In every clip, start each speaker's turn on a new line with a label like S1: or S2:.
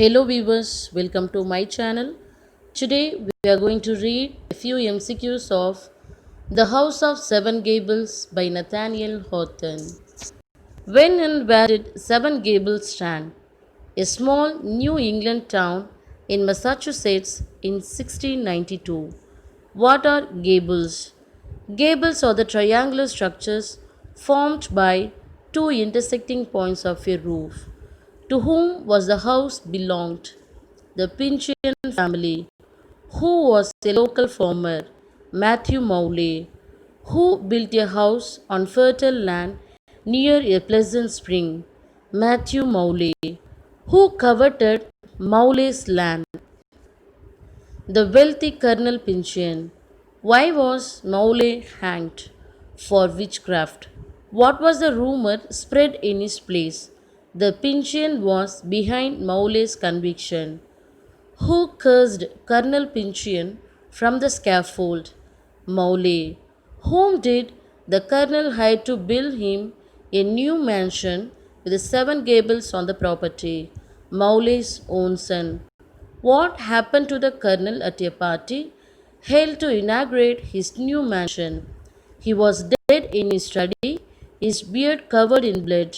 S1: Hello viewers, welcome to my channel. Today we are going to read a few MCQs of The House of Seven Gables by Nathaniel Hawthorne. When and where did Seven Gables stand? A small New England town in Massachusetts in 1692. What are gables? Gables are the triangular structures formed by two intersecting points of a roof. To whom was the house belonged? The Pincian family. Who was a local farmer? Matthew Mowley. Who built a house on fertile land near a pleasant spring? Matthew Mowley. Who coveted Mowley's land? The wealthy Colonel Pincian. Why was Mowley hanged? For witchcraft. What was the rumor spread in his place? The Pincian was behind Mowley's conviction. Who cursed Colonel Pincian from the scaffold? Mowley. Whom did the colonel hire to build him a new mansion with seven gables on the property? Mowley's own son. What happened to the colonel at a party held to inaugurate his new mansion? He was dead in his study, his beard covered in blood.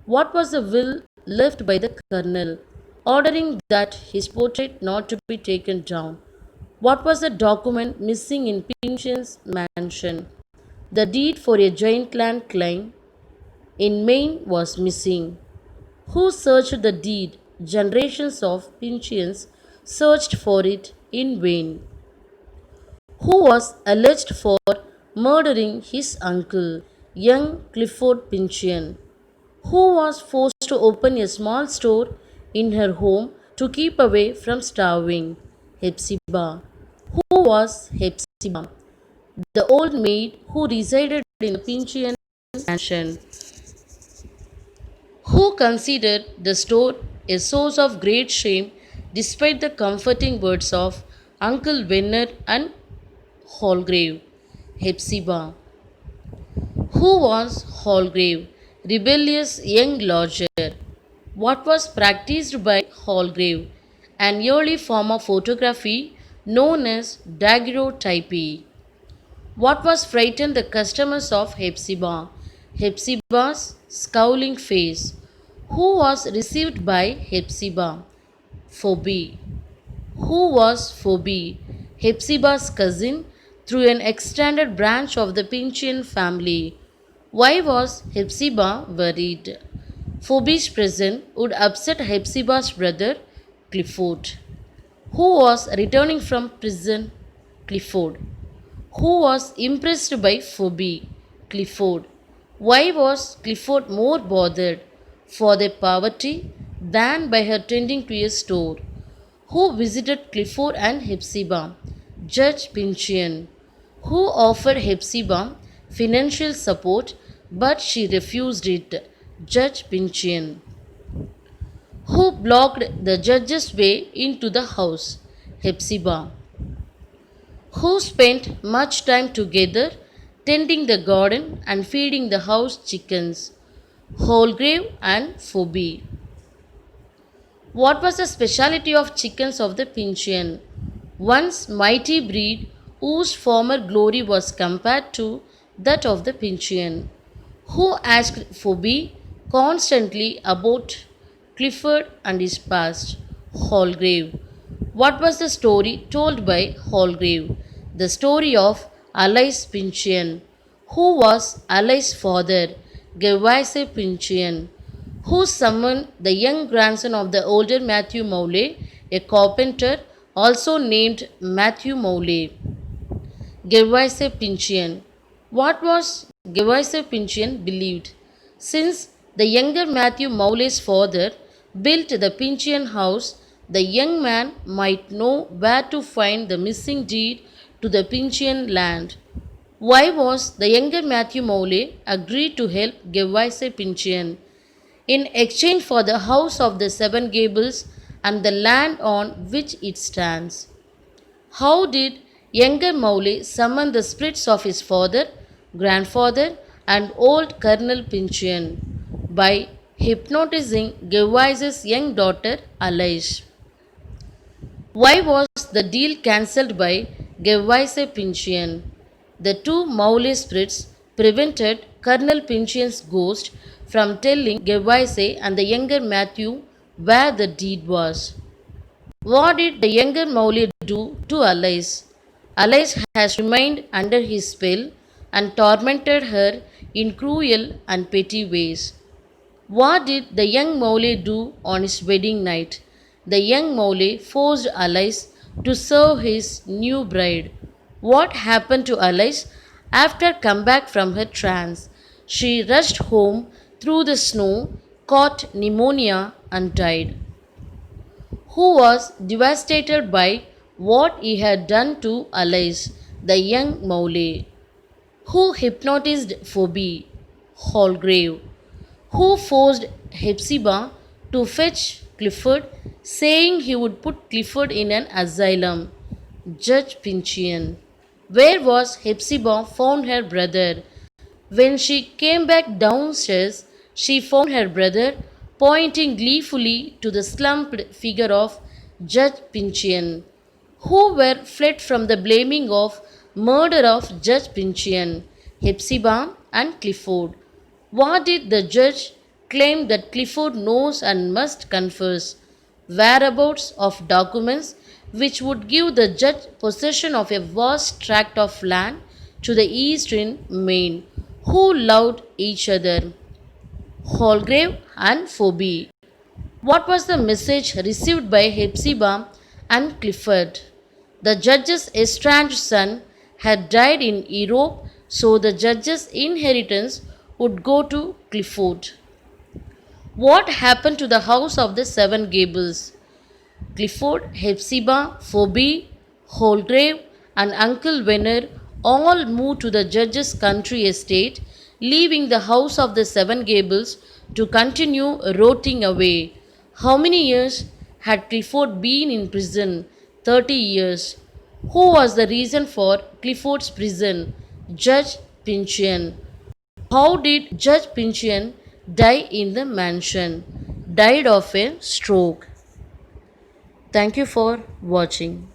S1: What was the will left by the colonel, ordering that his portrait not to be taken down? What was the document missing in Pincian's mansion? The deed for a giant land claim in Maine was missing. Who searched the deed? Generations of Pincians searched for it in vain. Who was alleged for murdering his uncle, young Clifford Pincian? Who was forced to open a small store in her home to keep away from starving? Hepzibah. Who was Hepzibah? The old maid who resided in the Pincian mansion. Who considered the store a source of great shame despite the comforting words of Uncle Venner and Holgrave? Hepzibah. Who was Holgrave? Rebellious young lodger. What was practiced by Holgrave? An early form of photography known as daguerreotypy. What was frightened the customers of Hepzibah? Hepzibah's scowling face. Who was received by Hepzibah? Phoebe. Who was Phoebe? Hepzibah's cousin through an extended branch of the Pincian family. Why was Hepzibah worried? Phoebe's presence would upset Hepzibah's brother Clifford. Who was returning from prison? Clifford. Who was impressed by Phoebe? Clifford. Why was Clifford more bothered for their poverty than by her tending to a store? Who visited Clifford and Hepzibah? Judge Pincian. Who offered Hepzibah financial support but she refused it? Judge Pincian. Who blocked the judge's way into the house? Hepzibah. Who spent much time together tending the garden and feeding the house chickens? Holgrave and Phoebe. What was the speciality of chickens of the Pincian? Once mighty breed whose former glory was compared to that of the Pincian. Who asked Phoebe constantly about Clifford and his past? Holgrave. What was the story told by Holgrave? The story of Alice Pincian. Who was Alice's father? Gervase Pincian. Who summoned the young grandson of the older Matthew Mowley, a carpenter also named Matthew Mowley? Gervase Pincian. What was Gervase Pincian believed? Since the younger Matthew Mowley's father built the Pincian house, the young man might know where to find the missing deed to the Pincian land. Why was the younger Matthew Mowley agreed to help Gervase Pincian in exchange for the house of the seven gables and the land on which it stands? How did younger Mowley summon the spirits of his father, grandfather, and old Colonel Pincian? By hypnotizing Gervaise's young daughter Alice. Why was the deal cancelled by Gervaise Pinchian? The two Maule spirits prevented Colonel Pinchian's ghost from telling Gervaise and the younger Matthew where the deed was. What did the younger Maule do to Alice? Alice has remained under his spell and tormented her in cruel and petty ways. What did the young Maule do on his wedding night? The young Maule forced Alice to serve his new bride. What happened to Alice after come back from her trance? She rushed home through the snow, caught pneumonia, and died. Who was devastated by what he had done to Alice, the young Maule? Who hypnotized Phoebe? Hallgrave. Who forced Hepzibah to fetch Clifford, saying he would put Clifford in an asylum? Judge Pinchian. Where was Hepzibah found her brother? When she came back downstairs, she found her brother pointing gleefully to the slumped figure of Judge Pinchian, who were fled from the blaming of murder of Judge Pinchian, Hepzibah and Clifford. What did the judge claim that Clifford knows and must confess? Whereabouts of documents which would give the judge possession of a vast tract of land to the east in Maine, who loved each other, Hallgrave and Phoebe. What was the message received by Hepzibah and Clifford? The judge's estranged son had died in Europe, so the judge's inheritance would go to Clifford. What happened to the house of the seven gables? Clifford, Hepzibah, Phoebe, Hallgrave, and Uncle Venner all moved to the judge's country estate, leaving the house of the seven gables to continue rotting away. How many years had Clifford been in prison? 30 years. Who was the reason for Clifford's prison? Judge Pinchian. How did Judge Pinchian die in the mansion? Died of a stroke. Thank you for watching.